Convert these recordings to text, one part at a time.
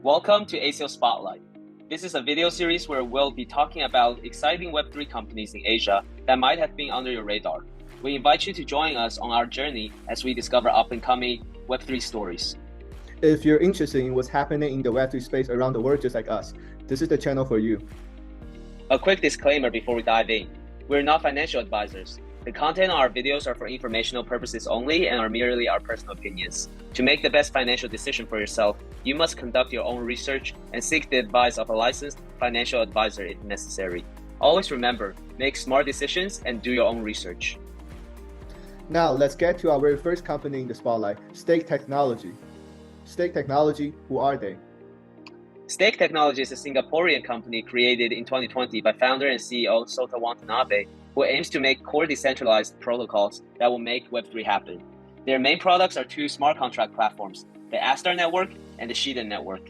Welcome to Asios Spotlight. This is a video series where we'll be talking about exciting Web3 companies in Asia that might have been under your radar. We invite you to join us on our journey as we discover up-and-coming Web3 stories. If you're interested in what's happening in the Web3 space around the world just like us, this is the channel for you. A quick disclaimer before we dive in. We're not financial advisors. The content on our videos are for informational purposes only and are merely our personal opinions. To make the best financial decision for yourself, you must conduct your own research and seek the advice of a licensed financial advisor if necessary. Always remember, make smart decisions and do your own research. Now, let's get to our very first company in the spotlight, Stake Technology. Stake Technology, who are they? Stake Technology is a Singaporean company created in 2020 by founder and CEO Sota Watanabe, who aims to make core decentralized protocols that will make Web3 happen. Their main products are two smart contract platforms, the Astar network and the Shiden network.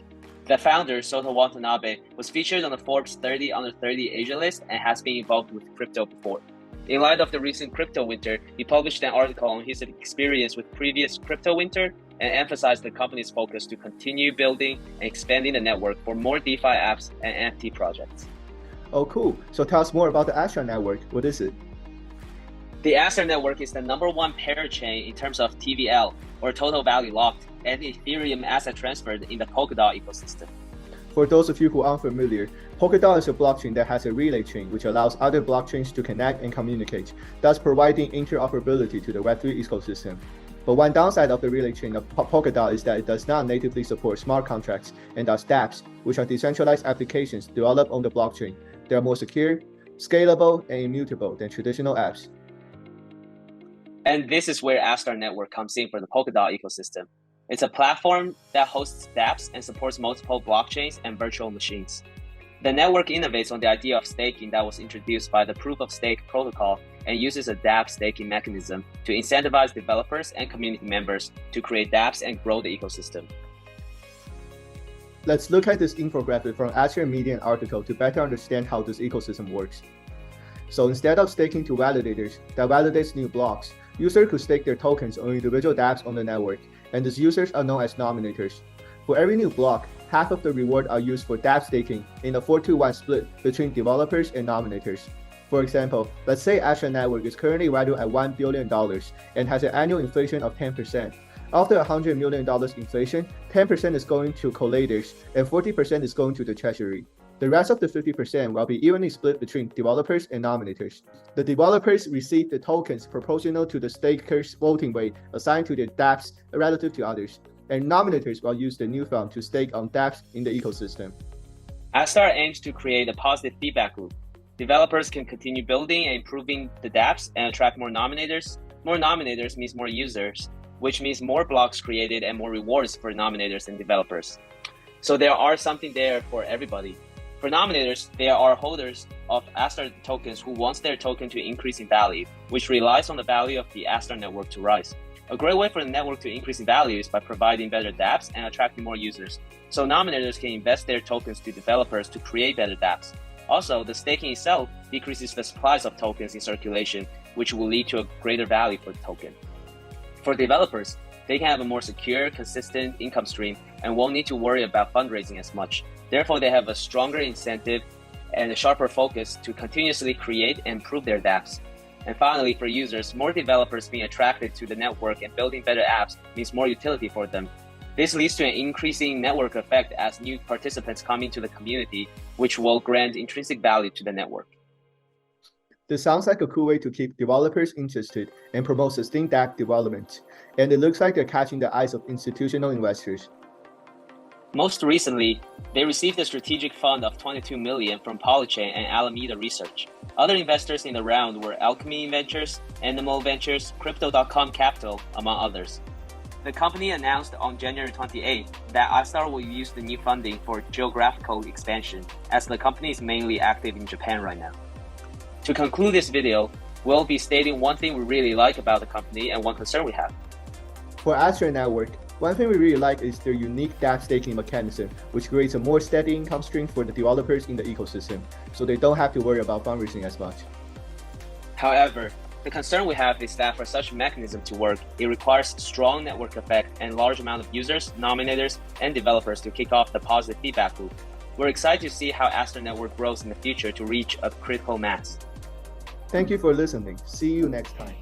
The founder, Sota Watanabe, was featured on the Forbes 30 Under 30 Asia list and has been involved with crypto before. In light of the recent crypto winter, he published an article on his experience with previous crypto winter and emphasized the company's focus to continue building and expanding the network for more DeFi apps and NFT projects. Oh, cool. So tell us more about the Astar network. What is it? The Astar network is the #1 parachain in terms of TVL, or total value locked, and Ethereum asset transferred in the Polkadot ecosystem. For those of you who aren't familiar, Polkadot is a blockchain that has a relay chain which allows other blockchains to connect and communicate, thus providing interoperability to the Web3 ecosystem. But one downside of the relay chain of Polkadot is that it does not natively support smart contracts and thus dApps, which are decentralized applications developed on the blockchain. They are more secure, scalable, and immutable than traditional apps. And this is where Astar Network comes in for the Polkadot ecosystem. It's a platform that hosts dApps and supports multiple blockchains and virtual machines. The network innovates on the idea of staking that was introduced by the Proof of Stake protocol and uses a dApp staking mechanism to incentivize developers and community members to create dApps and grow the ecosystem. Let's look at this infographic from Astar Median article to better understand how this ecosystem works. So instead of staking to validators that validates new blocks, users could stake their tokens on individual dApps on the network, and these users are known as nominators. For every new block, half of the reward are used for dApp staking in a 4-to-1 split between developers and nominators. For example, let's say Astar Network is currently valued at $1 billion and has an annual inflation of 10%. After $100 million inflation, 10% is going to collators and 40% is going to the treasury. The rest of the 50% will be evenly split between developers and nominators. The developers receive the tokens proportional to the stakers' voting weight assigned to their dApps relative to others, and nominators will use the new fund to stake on dApps in the ecosystem. Astar aims to create a positive feedback loop. Developers can continue building and improving the dApps and attract more nominators. More nominators means more users, which means more blocks created and more rewards for nominators and developers. So there are something there for everybody. For nominators, they are holders of Astar tokens who wants their token to increase in value, which relies on the value of the Astar network to rise. A great way for the network to increase in value is by providing better dApps and attracting more users. So nominators can invest their tokens to developers to create better dApps. Also, the staking itself decreases the supplies of tokens in circulation, which will lead to a greater value for the token. For developers, they can have a more secure, consistent income stream and won't need to worry about fundraising as much. Therefore, they have a stronger incentive and a sharper focus to continuously create and improve their dApps. And finally, for users, more developers being attracted to the network and building better apps means more utility for them. This leads to an increasing network effect as new participants come into the community, which will grant intrinsic value to the network. This sounds like a cool way to keep developers interested and promote sustained dApp development, and it looks like they're catching the eyes of institutional investors. Most recently, they received a strategic fund of $22 million from Polychain and Alameda Research. Other investors in the round were Alchemy Ventures, Animal Ventures, Crypto.com Capital, among others. The company announced on January 28th that Astar will use the new funding for geographical expansion, as the company is mainly active in Japan right now. To conclude this video, we'll be stating one thing we really like about the company and one concern we have. For Astar Network, one thing we really like is their unique dApp staking mechanism, which creates a more steady income stream for the developers in the ecosystem, so they don't have to worry about fundraising as much. However, The concern we have is that for such a mechanism to work, it requires strong network effect and large amount of users, nominators, and developers to kick off the positive feedback loop. We're excited to see how Astar Network grows in the future to reach a critical mass. Thank you for listening. See you next time.